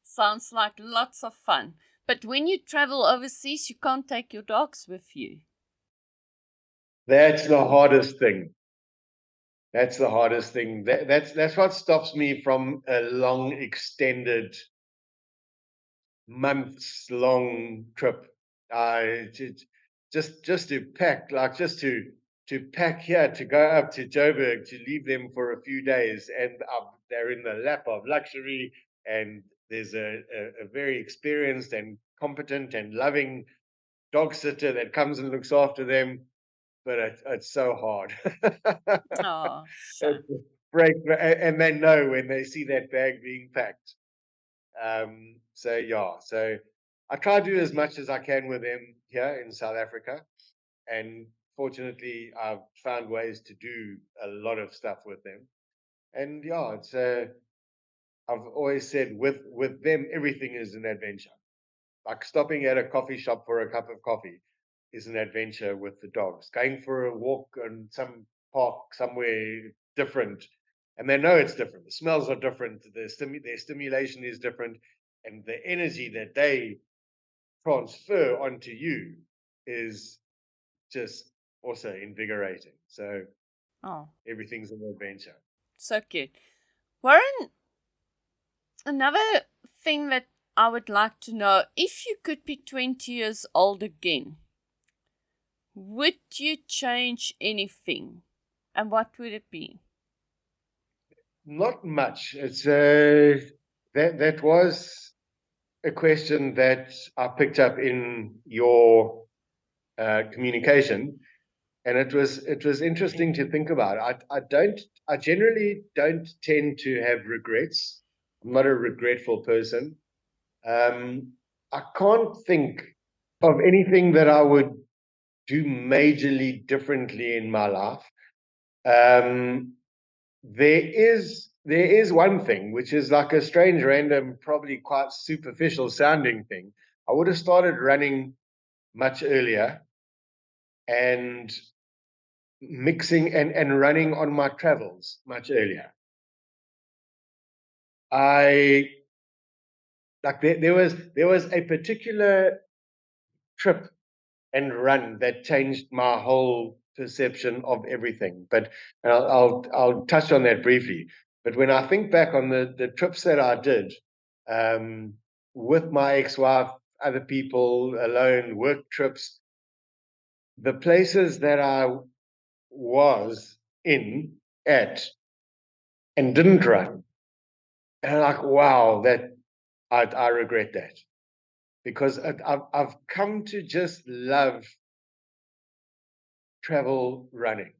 Sounds like lots of fun. But when you travel overseas, you can't take your dogs with you. That's the hardest thing. That's the hardest thing. That's what stops me from a long, extended, months long trip. Just to pack, like just to pack here, to go up to Joburg, to leave them for a few days, and they're in the lap of luxury, and there's a very experienced and competent and loving dog sitter that comes and looks after them. But it's so hard. Oh, shame. It's a break, and they know when they see that bag being packed. So yeah, so I try to do as much as I can with them here in South Africa, and fortunately, I've found ways to do a lot of stuff with them. And yeah, it's I've always said with them, everything is an adventure. Like stopping at a coffee shop for a cup of coffee is an adventure with the dogs. Going for a walk in some park somewhere different, and they know it's different. The smells are different. Their stimulation is different, and the energy that they transfer onto you is just also invigorating. So Oh, everything's an adventure. so cute. Warren, another thing that I would like to know, if you could be 20 years old again, would you change anything? And what would it be? Not much. It's that was a question that I picked up in your communication, and it was interesting to think about. I generally don't tend to have regrets. I'm not a regretful person. I can't think of anything that I would do majorly differently in my life. Um, there is one thing which is like a strange, random, probably quite superficial sounding thing. I would have started running much earlier, and mixing and running on my travels much earlier. I like there was a particular trip and run that changed my whole perception of everything. But I'll touch on that briefly. But when I think back on the trips that I did, um, with my ex-wife, other people, alone, work trips, the places that I was in at and didn't run, and I'm like, wow, that I regret that, because I've come to just love travel running.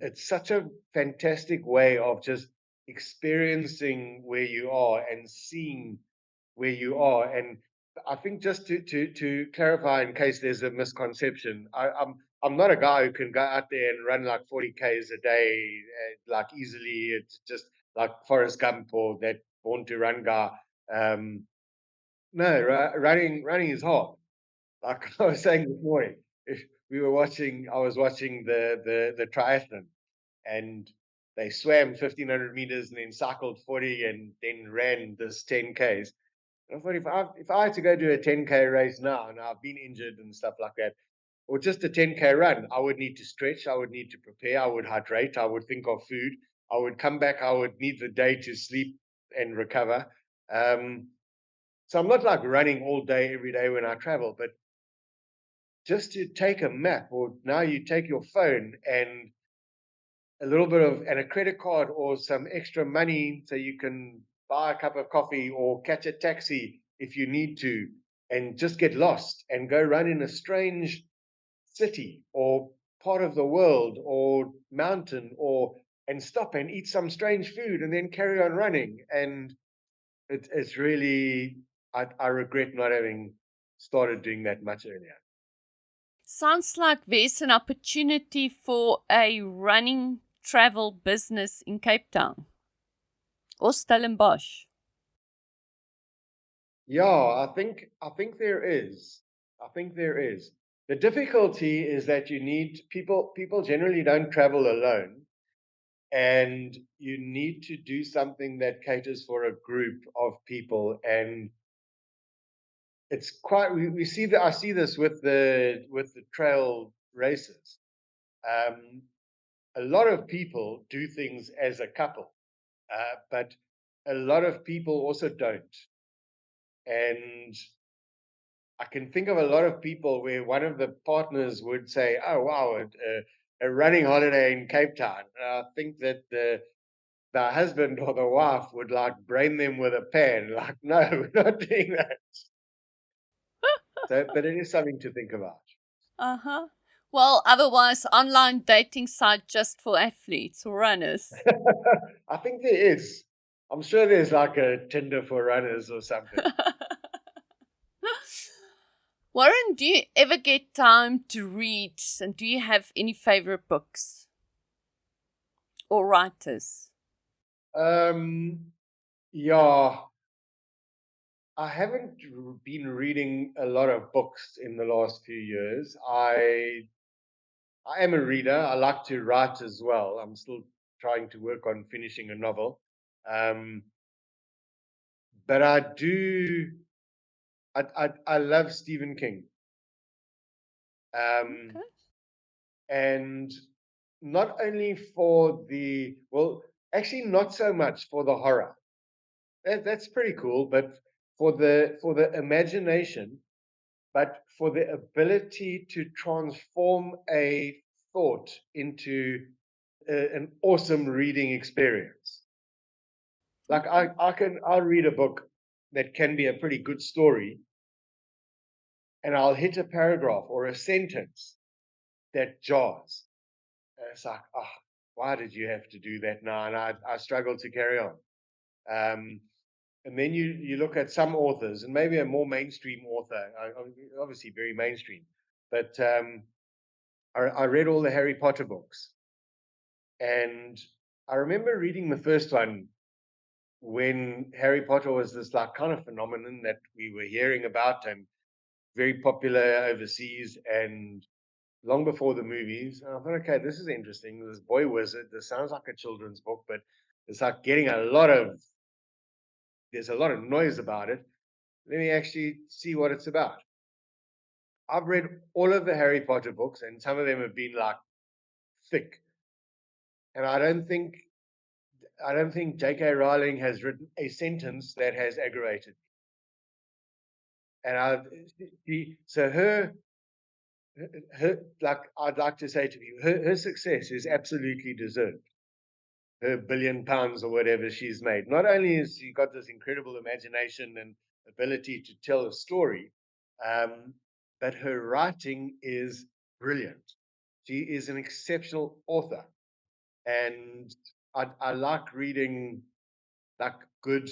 It's such a fantastic way of just experiencing where you are and seeing where you are. And I think, just to clarify, in case there's a misconception, I'm not a guy who can go out there and run like 40 k's a day, like easily. It's just like Forrest Gump or that Born to Run guy. Um, no, running is hard. Like I was saying this morning, if I was watching the triathlon, and they swam 1,500 meters and then cycled 40 and then ran this 10 k's. And I thought, if I had to go do a 10k race now, and I've been injured and stuff like that, or just a 10k run, I would need to stretch, I would need to prepare, I would hydrate, I would think of food, I would come back, I would need the day to sleep and recover. Um, so I'm not like running all day every day when I travel, but just to take a map, or now you take your phone and a little bit of and a credit card or some extra money so you can buy a cup of coffee or catch a taxi if you need to, and just get lost and go run in a strange city or part of the world or mountain, or and stop and eat some strange food and then carry on running. And it's really, I regret not having started doing that much earlier. Sounds like there's an opportunity for a running travel business in Cape Town or Stellenbosch. Yeah, I think there is. I think there is. The difficulty is that you need people generally don't travel alone, and you need to do something that caters for a group of people. And it's quite, we see that, I see this with the trail races. Um, a lot of people do things as a couple, but a lot of people also don't. And I can think of a lot of people where one of the partners would say, "Oh wow, a running holiday in Cape Town." I think that the husband or the wife would like brain them with a pan. Like, no, we're not doing that. So, but it is something to think about. Uh-huh. Well, otherwise, online dating site just for athletes or runners. I think there is. I'm sure there's like a Tinder for runners or something. Warren, do you ever get time to read? And do you have any favorite books or writers? Um, yeah, I haven't been reading a lot of books in the last few years. I am a reader. I like to write as well. I'm still trying to work on finishing a novel. Um, but I do, I love Stephen King. Um, Okay. and not only for well, actually not so much for the horror. That's pretty cool, but for the imagination, but for the ability to transform a thought into an awesome reading experience. Like Okay. I'll read a book that can be a pretty good story, and I'll hit a paragraph or a sentence that jars. And it's like, oh, why did you have to do that now? And I struggle to carry on. Um, and then you look at some authors, and maybe a more mainstream author, obviously very mainstream, but I read all the Harry Potter books, and I remember reading the first one when Harry Potter was this like kind of phenomenon that we were hearing about and very popular overseas. And long before the movies. And I thought, okay, this is interesting. This boy wizard. This sounds like a children's book, but it's like getting there's a lot of noise about it. Let me actually see what it's about. I've read all of the Harry Potter books, and some of them have been like thick. And I don't think J.K. Rowling has written a sentence that has aggravated me. So her, like I'd like to say to you, her success is absolutely deserved. Her £1 billion or whatever she's made. Not only has she got this incredible imagination and ability to tell a story, um, but her writing is brilliant. She is an exceptional author, and I like reading like good,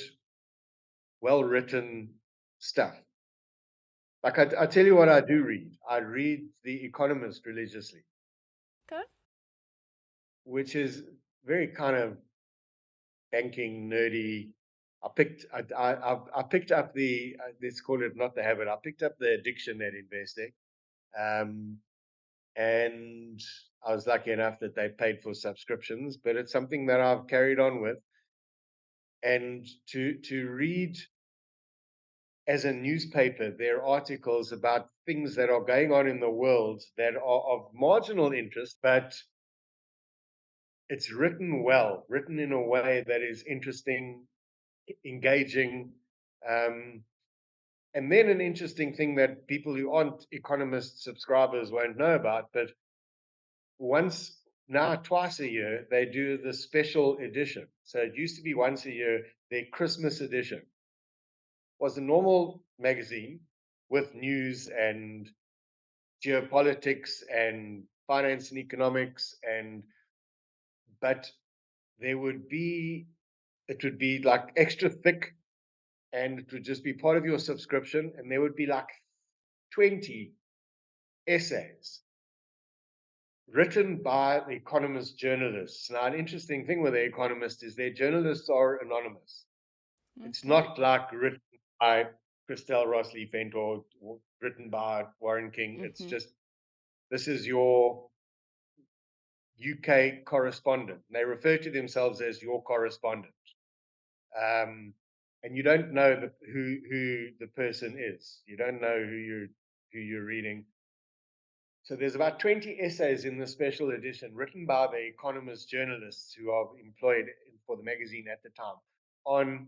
well-written stuff. Like I tell you what I do read. I read The Economist religiously, Okay. which is very kind of banking nerdy. I picked up the let's call it not the habit. I picked up the addiction at Investec, um, and I was lucky enough that they paid for subscriptions. But it's something that I've carried on with, and to read as a newspaper their articles about things that are going on in the world that are of marginal interest, but it's written well, written in a way that is interesting, engaging. Um, and then an interesting thing that people who aren't Economist subscribers won't know about, but once now twice a year they do the special edition. So it used to be once a year. Their Christmas edition was a normal magazine with news and geopolitics and finance and economics, and but there would be it would be like extra thick, and it would just be part of your subscription, and there would be like 20 essays written by the Economist journalists. Now, an interesting thing with the Economist is their journalists are anonymous. Okay. It's not like written by Christelle Rossley Fent or written by Warren King. It's just, this is your UK correspondent. They refer to themselves as your correspondent. And you don't know who the person is. You don't know who you're reading. So there's about 20 essays in the special edition written by the Economist journalists who are employed for the magazine at the time on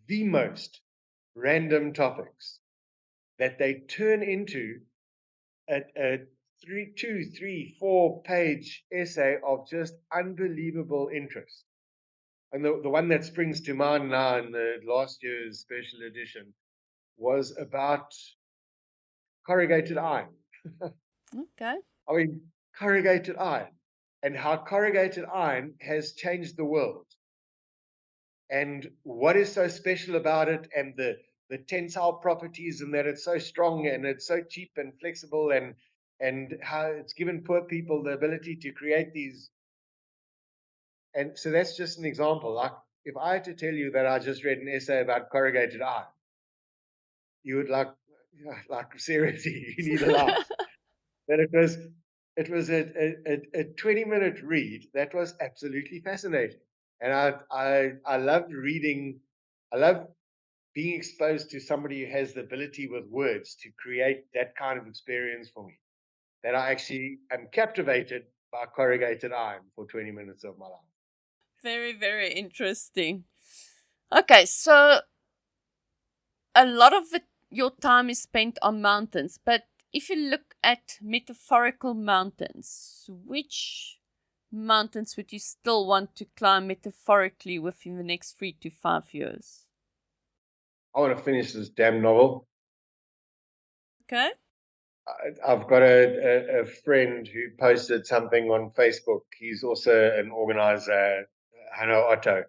the most random topics that they turn into a 4 page essay of just unbelievable interest. And the one that springs to mind now in the last year's special edition was about corrugated iron. Okay. I mean, corrugated iron and how corrugated iron has changed the world, and what is so special about it, and the tensile properties, and that it's so strong and it's so cheap and flexible, and how it's given poor people the ability to create these. And so that's just an example. Like if I had to tell you that I just read an essay about corrugated iron, you would like seriously, you need a life. That it was a 20-minute read that was absolutely fascinating. And I loved reading. I love being exposed to somebody who has the ability with words to create that kind of experience for me, that I actually am captivated by corrugated iron for 20 minutes of my life. Very, very interesting. Okay, so a lot of your time is spent on mountains, but if you look at metaphorical mountains, which mountains would you still want to climb metaphorically within the next 3 to 5 years? I want to finish this damn novel. Okay. I've got a friend who posted something on Facebook. He's also an organizer, Hanno Otto,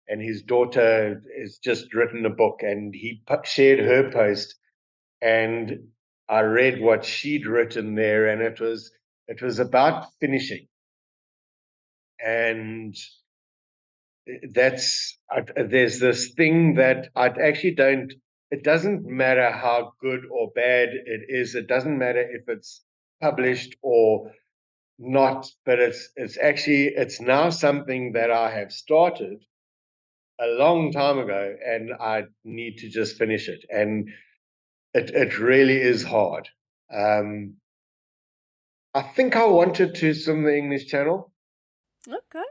and his daughter has just written a book, and he shared her post, and I read what she'd written there, and it was about finishing. And there's this thing that I actually don't. It doesn't matter how good or bad it is. It doesn't matter if it's published or not, but it's now something that I have started a long time ago, and I need to just finish it. And it really is hard. I think I wanted to swim the English Channel. Okay.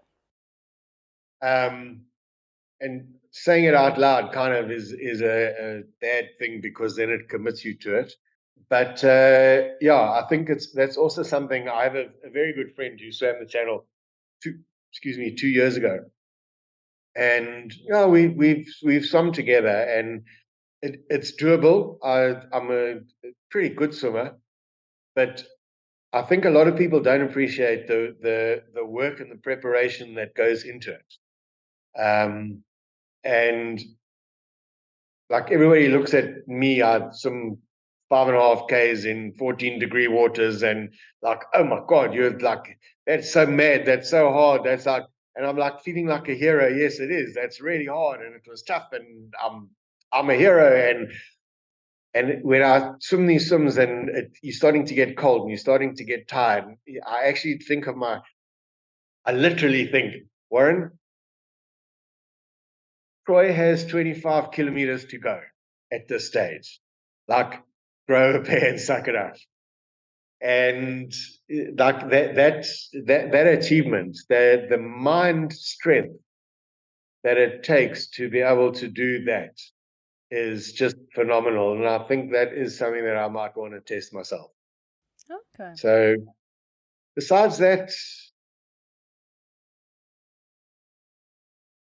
And saying it out loud kind of is a bad thing, because then it commits you to it. But yeah, I think that's also something. I have a very good friend who swam the channel 2 years ago, and we've swum together, and it's doable. I'm a pretty good swimmer, but I think a lot of people don't appreciate the work and the preparation that goes into it. And like, everybody looks at me, I swim 5.5 Ks in 14-degree waters, and like, oh my God, you're like, that's so mad, that's so hard, that's like, and I'm like feeling like a hero. Yes, it is. That's really hard, and it was tough, and I'm a hero. And when I swim these swims, and you're starting to get cold and you're starting to get tired, I actually think I literally think, Warren, Troy has 25 kilometers to go at this stage. Like, grow a pair and suck it up. And like that achievement, the mind strength that it takes to be able to do that is just phenomenal. And I think that is something that I might want to test myself. Okay. So besides that,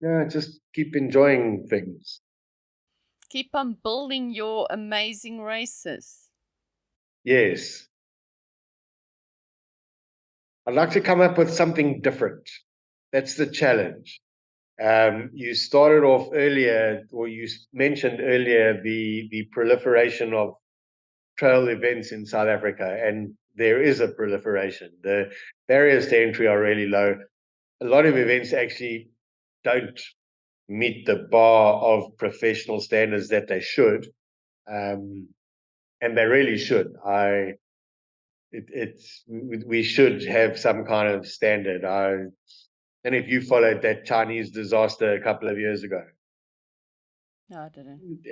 yeah, just keep enjoying things. Keep on building your amazing races. Yes. I'd like to come up with something different. That's the challenge. You started off earlier, or you mentioned earlier, the proliferation of trail events in South Africa, and there is a proliferation. The barriers to entry are really low. A lot of events actually don't meet the bar of professional standards that they should, and they really should. We should have some kind of standard. And if you followed that Chinese disaster a couple of years ago, No, I didn't.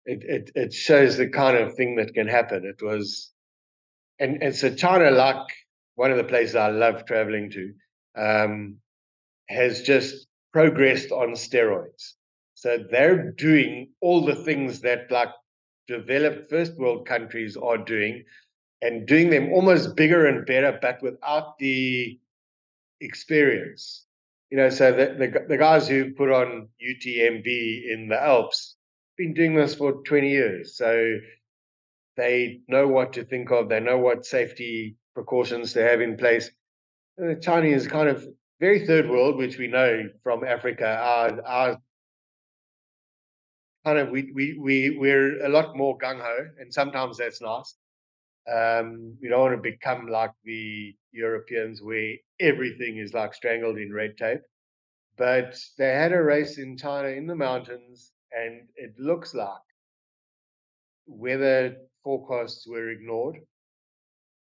it shows the kind of thing that can happen. It was, and so China, like one of the places I love traveling to, has just progressed on steroids. So they're doing all the things that like developed first world countries are doing, and doing them almost bigger and better, but without the experience. So the guys who put on UTMB in the Alps been doing this for 20 years. So they know what to think of. They know what safety precautions to have in place. China is kind of very third world, which we know from Africa. Our kind of we're a lot more gung ho, and sometimes that's nice. We don't want to become like the Europeans, where everything is like strangled in red tape. But they had a race in China in the mountains, and it looks like weather forecasts were ignored,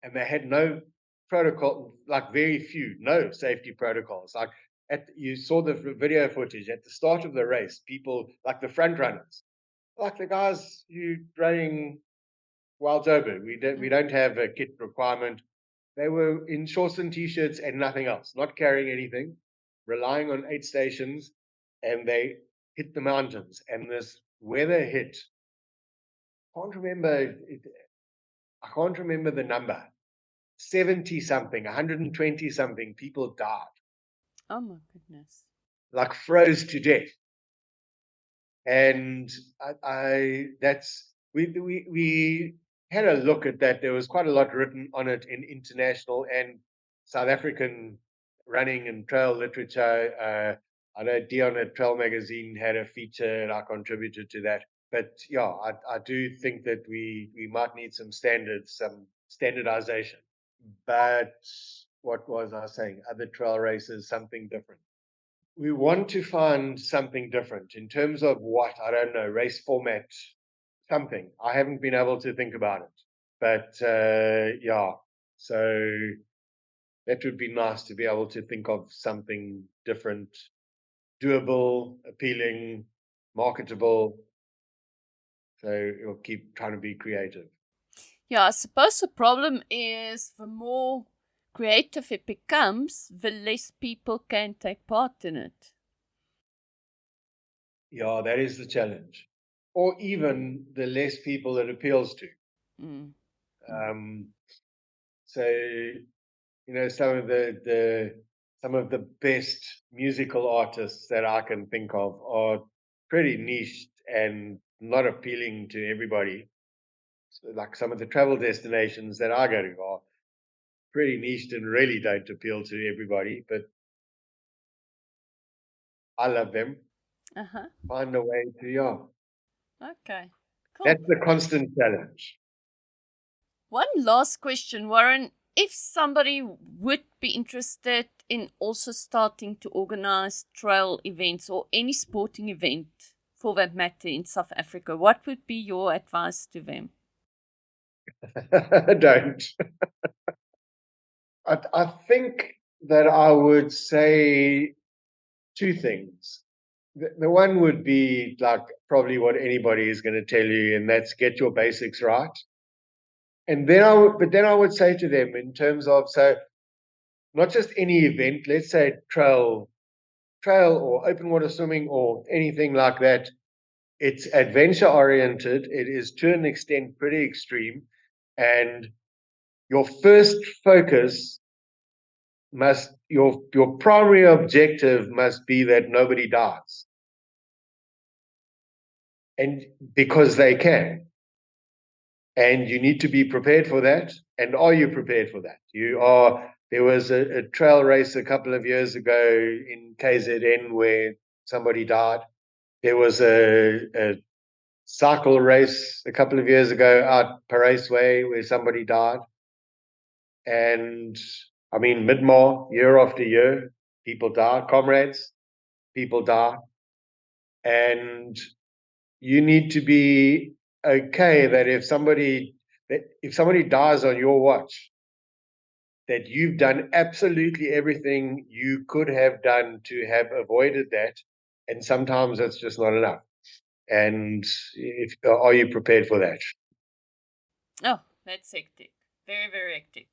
and they had no protocol, like very few, no safety protocols. Like, you saw the video footage at the start of the race, people like the front runners, like the guys who running Wild Joburg. We don't have a kit requirement. They were in shorts and t-shirts and nothing else, not carrying anything, relying on aid stations, and they hit the mountains. And this weather hit. Can't remember. I can't remember the number. 70 something, 120 something people died, Oh my goodness. like froze to death. And I that's we had a look at that. There was quite a lot written on it in international and South African running and trail literature. I know Dion at Trail Magazine had a feature, and I contributed to that. But yeah, I do think that we might need some standards, some standardization. But what was I saying? Other trail races, something different. We want to find something different in terms of what, I don't know, race format, something. I haven't been able to think about it. But yeah, so that would be nice to be able to think of something different, doable, appealing, marketable. So you'll keep trying to be creative. Yeah, I suppose the problem is the more creative it becomes, the less people can take part in it. Yeah, that is the challenge. Or even the less people it appeals to. Mm. Um, so some of the best musical artists that I can think of are pretty niched and not appealing to everybody. So like some of the travel destinations that I go to are pretty niched and really don't appeal to everybody, but I love them. Uh-huh. Find a way to, yeah. Okay. Cool. That's the constant challenge. One last question, Warren. If somebody would be interested in also starting to organize trail events or any sporting event for that matter in South Africa, what would be your advice to them? Don't. I think that I would say two things. The one would be like probably what anybody is going to tell you, and that's get your basics right. And then but then I would say to them in terms of, so not just any event, let's say trail or open water swimming or anything like that. It's adventure oriented. It is to an extent pretty extreme, and your first focus your primary objective must be that nobody dies, and because they can, and you need to be prepared for that. And are you prepared for that? You are. There was a trail race a couple of years ago in KZN where somebody died. There was a cycle race a couple of years ago out Parys Way where somebody died. And I mean, Midmar, year after year, people die. Comrades, people die. And you need to be okay that if somebody dies on your watch, that you've done absolutely everything you could have done to have avoided that. And sometimes it's just not enough. And are you prepared for that? Oh, that's hectic. Very, very hectic.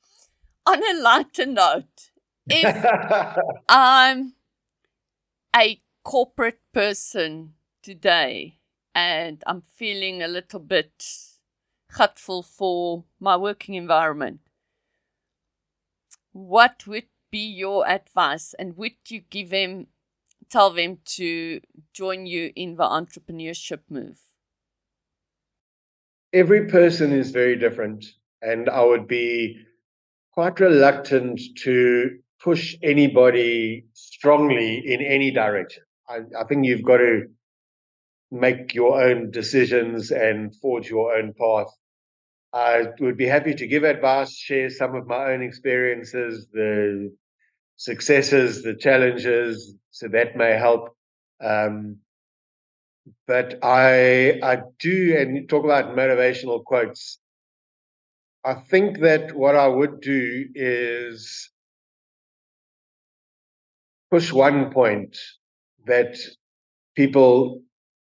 On a lighter note, if I'm a corporate person today and I'm feeling a little bit hurtful for my working environment, what would be your advice, and would you tell them to join you in the entrepreneurship move? Every person is very different, and I would be quite reluctant to push anybody strongly in any direction. I think you've got to make your own decisions and forge your own path. I would be happy to give advice, share some of my own experiences, the successes, the challenges, so that may help. Um, but I do, and you talk about motivational quotes. I think that what I would do is push one point that people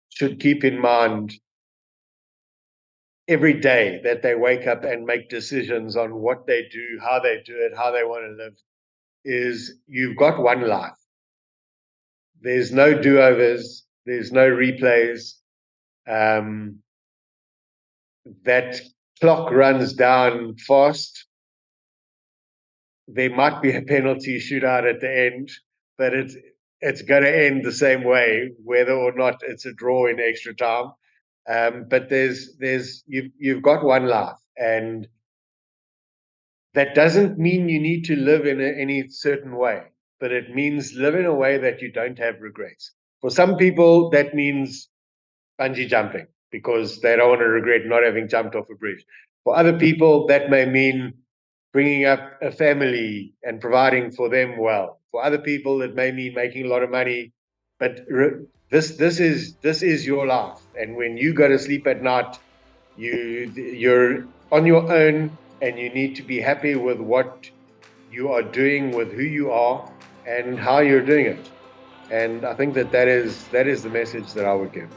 should keep in mind every day that they wake up and make decisions on what they do, how they want to live, is you've got one life. There's no do-overs, there's no replays. Um, that clock runs down fast. There might be a penalty shootout at the end, but it's going to end the same way, whether or not it's a draw in extra time. But you've got one life, and that doesn't mean you need to live in any certain way, but it means live in a way that you don't have regrets. For some people, that means bungee jumping because they don't want to regret not having jumped off a bridge. For other people, that may mean bringing up a family and providing for them well. For other people, it may mean making a lot of money. But this is your life, and when you go to sleep at night, on your own, and you need to be happy with what you are doing, with who you are, and how you're doing it. And I think that is the message that I would give.